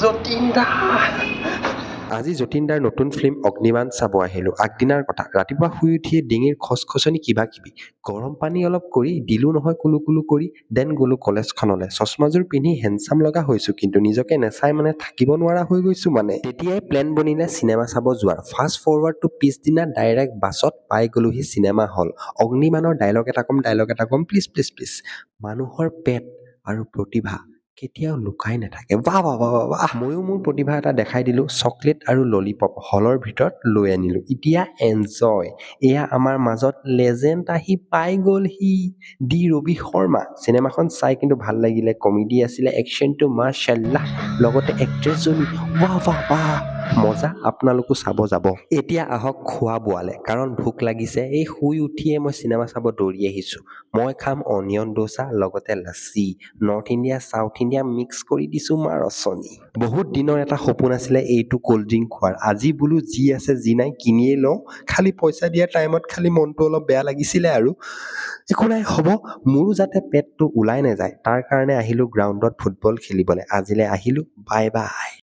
যতীন দা আজি যতীন দাৰ নতুন ফিল্ম অগ্নিবাণ চাব আহিলো। আগদিনাৰ কথা, ৰাতিপুৱা শুই উঠিয়ে ডিঙিৰ খচখচনি কিবা কিবি, গৰম পানী অলপ কৰি দিলো নহয় কুলু কুলু কৰি, দেন গলো কলেজখনলে। চশমাযোৰ পিন্ধি হেণ্ডচাম লগা হৈছো, কিন্তু নিজকে নেচাই মানে থাকিব নোৱাৰা হৈ গৈছো মানে। তেতিয়াই প্লেন বনিলে চিনেমা চাব যোৱাৰ। ফাষ্ট ফৰৱাৰ্ড টু পিছদিনা ডাইৰেক্ট বাছত পাই গলোহি চিনেমা হল। অগ্নিবাণৰ ডাইলগ এটা কম প্লিজ প্লিজ প্লিজ। মানুহৰ পেট আৰু প্ৰতিভা কেতিয়াও লুকাই নাথাকে। বাহ বাহ বাহ বাহ বাহ। ময়ো মোৰ প্ৰতিভা এটা দেখাই দিলো, চকলেট আৰু ললিপপ হলৰ ভিতৰত লৈ আনিলো। এতিয়া এনজয়। এয়া আমাৰ মাজত লেজেণ্ড আহি পাই গলহি, ডি ৰবি শৰ্মা। চিনেমাখন চাই কিন্তু ভাল লাগিলে, কমেডি আছিলে, একশ্যনটো মাশাল্লাহ, লগতে এক্ট্ৰেছজনী ৱাহ ৱাহ বাহ, মজা। আপোনালোকো চাব যাব। এতিয়া আহক খোৱা বোৱালে, কাৰণ ভোক লাগিছে। এই শুই উঠিয়ে মই চিনেমা চাব দৌৰি আহিছো। মই খাম অনিয়ন দোচা, লগতে lassi. North India south India mix কৰি দিছো মা ৰচনী। বহুত দিনৰ এটা সপোন আছিলে এইটো কল্ড ড্ৰিংক খোৱাৰ। আজি বোলো যি আছে যি নাই কিনিয়ে লওঁ। খালি পইচা দিয়া টাইমত খালি মনটো অলপ বেয়া লাগিছিলে আৰু। একো নাই, হ'ব। মোৰো যাতে পেটটো ওলাই নাযায়, তাৰ কাৰণে আহিলো গ্ৰাউণ্ডত ফুটবল খেলিবলৈ। আজিলৈ আহিলো, বাই বাই।